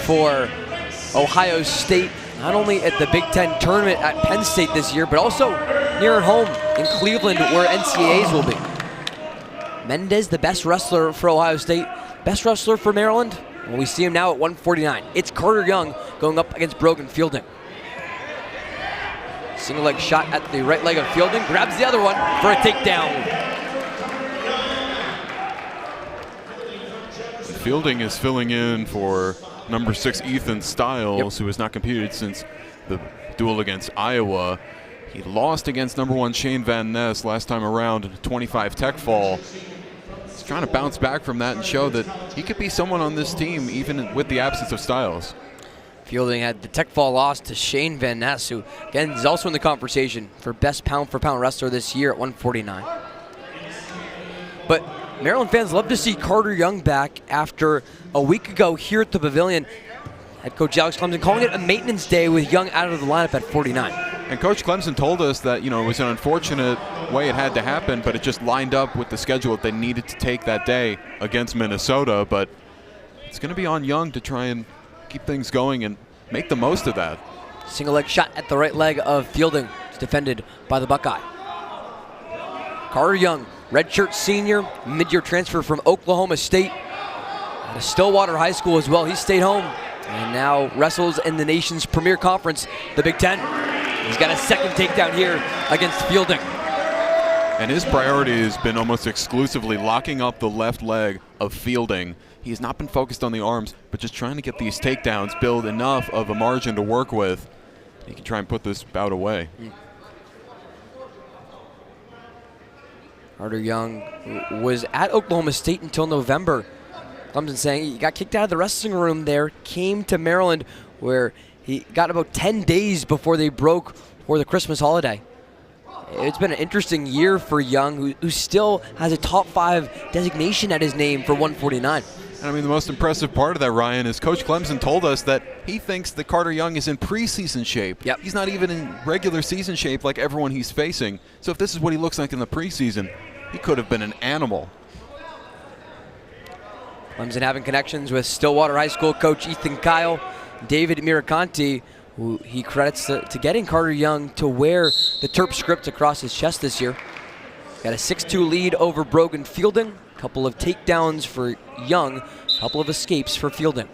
for Ohio State, not only at the Big Ten tournament at Penn State this year, but also near at home in Cleveland, where NCAAs will be. Mendez, the best wrestler for Ohio State, best wrestler for Maryland. Well, we see him now at 149. It's Carter Young going up against Brogan Fielding. Single leg shot at the right leg of Fielding, grabs the other one for a takedown. Fielding is filling in for number 6 Ethan Stiles, who has not competed since the duel against Iowa. He lost against number 1 Shane Van Ness last time around in a 25 tech fall. He's trying to bounce back from that and show that he could be someone on this team even with the absence of Stiles. Fielding had the tech fall loss to Shane Van Ness, who again is also in the conversation for best pound-for-pound wrestler this year at 149. But Maryland fans love to see Carter Young back after a week ago here at the Pavilion. Head coach Alex Clemson calling it a maintenance day with Young out of the lineup at 49. And Coach Clemson told us that, it was an unfortunate way it had to happen, but it just lined up with the schedule that they needed to take that day against Minnesota. But it's going to be on Young to try and keep things going and make the most of that. Single leg shot at the right leg of Fielding. It's defended by the Buckeye. Carter Young, redshirt senior, mid-year transfer from Oklahoma State. Out of Stillwater High School as well. He stayed home and now wrestles in the nation's premier conference, the Big Ten. He's got a second takedown here against Fielding. And his priority has been almost exclusively locking up the left leg of Fielding. He has not been focused on the arms, but just trying to get these takedowns, build enough of a margin to work with. He can try and put this bout away. Carter Young was at Oklahoma State until November. Clemson saying he got kicked out of the wrestling room there, came to Maryland where he got about 10 days before they broke for the Christmas holiday. It's been an interesting year for Young, who still has a top 5 designation at his name for 149. And I mean, the most impressive part of that, Ryan, is Coach Clemson told us that he thinks that Carter Young is in preseason shape. Yep. He's not even in regular season shape like everyone he's facing. So if this is what he looks like in the preseason, he could have been an animal. Clemson having connections with Stillwater High School coach Ethan Kyle, David Miraconti, who he credits to getting Carter Young to wear the Terp script across his chest this year. Got a 6-2 lead over Brogan Fielding. A couple of takedowns for Young, a couple of escapes for Fielding.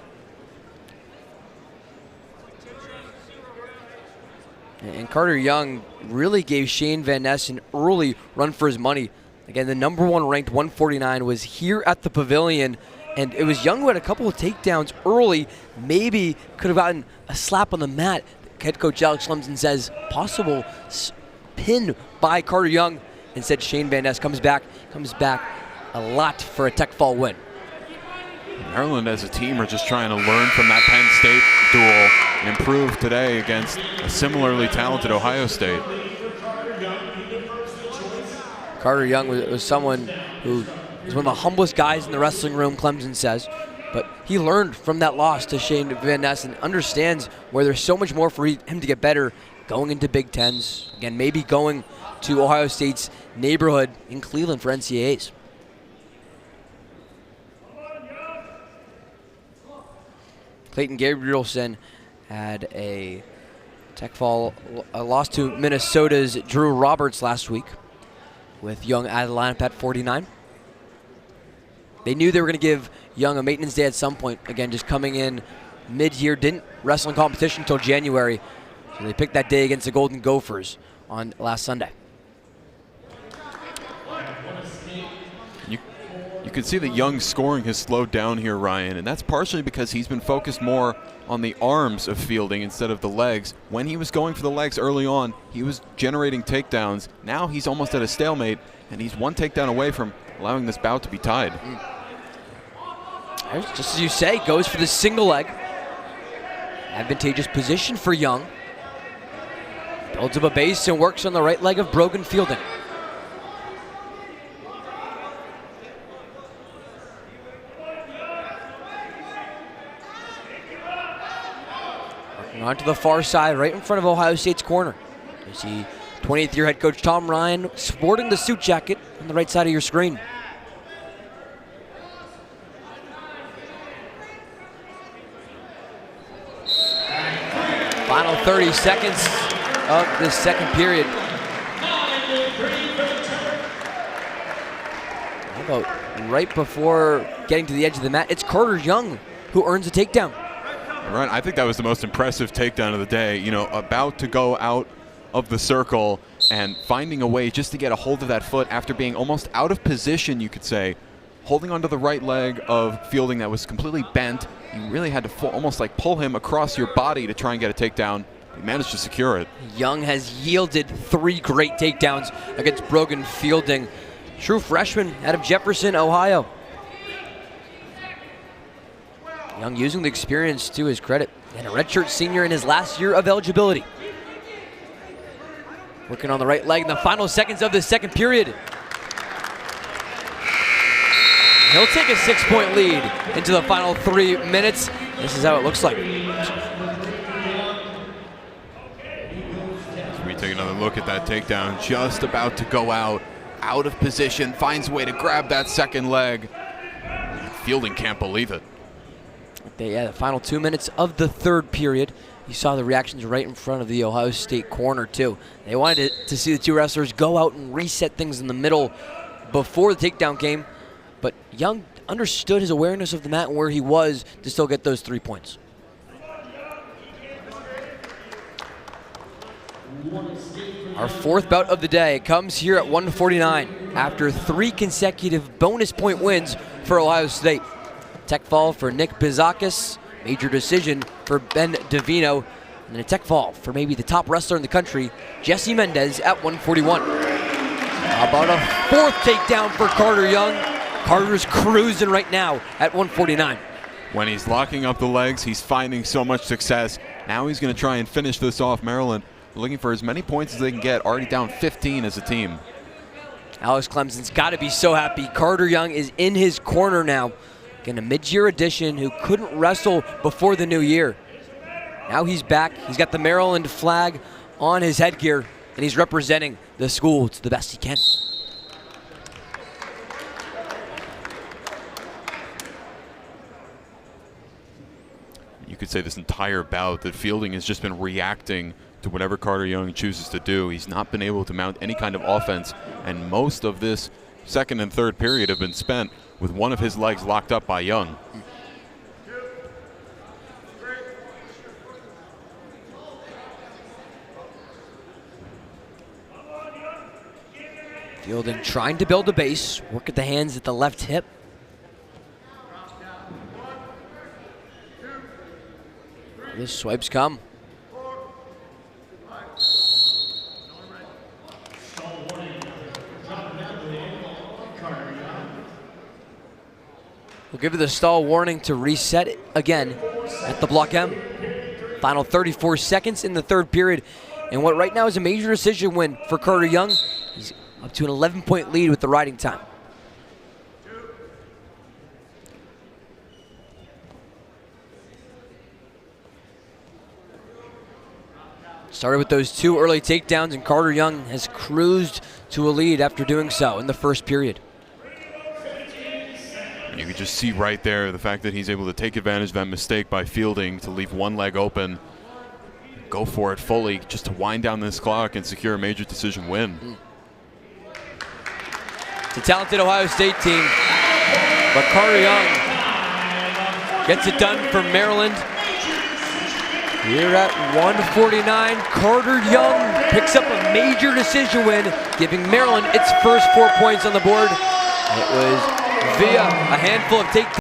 And Carter Young really gave Shane Van Ness an early run for his money. Again, the number 1 ranked 149 was here at the Pavilion, and it was Young who had a couple of takedowns early, maybe could have gotten a slap on the mat. Head coach Alex Clemson says possible pin by Carter Young. Instead, Shane Van Ness comes back a lot for a tech fall win. Maryland as a team are just trying to learn from that Penn State duel and improve today against a similarly talented Ohio State. Carter Young was someone who is one of the humblest guys in the wrestling room, Clemson says. But he learned from that loss to Shane Van Ness and understands where there's so much more for him to get better going into Big Tens. Again, maybe going to Ohio State's neighborhood in Cleveland for NCAAs. Clayton Gabrielson had a tech fall, a loss to Minnesota's Drew Roberts last week, with Young out of the lineup at 49. They knew they were going to give Young a maintenance day at some point. Again, just coming in mid-year, didn't wrestle in competition until January. So they picked that day against the Golden Gophers on last Sunday. You can see that Young's scoring has slowed down here, Ryan, and that's partially because he's been focused more on the arms of Fielding instead of the legs. When he was going for the legs early on, he was generating takedowns. Now he's almost at a stalemate, and he's 1 takedown away from allowing this bout to be tied. Just as you say, goes for the single leg. Advantageous position for Young. Builds up a base and works on the right leg of Brogan Fielding. On to the far side, right in front of Ohio State's corner. You see 28th year head coach Tom Ryan sporting the suit jacket on the right side of your screen. Final 30 seconds of this second period. How about right before getting to the edge of the mat, it's Carter Young who earns a takedown. Right, I think that was the most impressive takedown of the day. You know, about to go out of the circle and finding a way just to get a hold of that foot after being almost out of position, you could say, holding onto the right leg of Fielding that was completely bent. You really had to almost like pull him across your body to try and get a takedown. He managed to secure it. Young has yielded 3 great takedowns against Brogan Fielding. True freshman out of Jefferson, Ohio. Young using the experience to his credit, and a redshirt senior in his last year of eligibility. Working on the right leg in the final seconds of the second period. He'll take a 6-point lead into the final 3 minutes. This is how it looks like. So we take another look at that takedown, just about to go out of position, finds a way to grab that second leg. Fielding can't believe it. Yeah, the final 2 minutes of the third period. You saw the reactions right in front of the Ohio State corner, too. They wanted to see the two wrestlers go out and reset things in the middle before the takedown came. But Young understood his awareness of the mat and where he was to still get those 3 points. Our fourth bout of the day comes here at 149 after 3 consecutive bonus point wins for Ohio State. Tech fall for Nick Bizakis, major decision for Ben Davino, and a tech fall for maybe the top wrestler in the country, Jesse Mendez at 141. How about a 4th takedown for Carter Young? Carter's cruising right now at 149. When he's locking up the legs, he's finding so much success. Now he's going to try and finish this off. Maryland looking for as many points as they can get, already down 15 as a team. Alex Clemson's got to be so happy. Carter Young is in his corner now. Again, a mid-year addition who couldn't wrestle before the new year. Now he's back. He's got the Maryland flag on his headgear, and he's representing the school to the best he can. You could say this entire bout that Fielding has just been reacting to whatever Carter Young chooses to do. He's not been able to mount any kind of offense, and most of this second and third period have been spent with one of his legs locked up by Young. Fielding trying to build a base, work at the hands at the left hip. The swipes come. We'll give it the stall warning to reset it again at the block M. Final 34 seconds in the third period. And what right now is a major decision win for Carter Young. He's up to an 11-point lead with the riding time. Started with those 2 early takedowns, and Carter Young has cruised to a lead after doing so in the first period. You can just see right there the fact that he's able to take advantage of that mistake by Fielding to leave one leg open, go for it fully just to wind down this clock and secure a major decision win. It's a talented Ohio State team, but Carter Young gets it done for Maryland. Here at 149, Carter Young picks up a major decision win, giving Maryland its first 4 points on the board. It was via a handful of takedowns.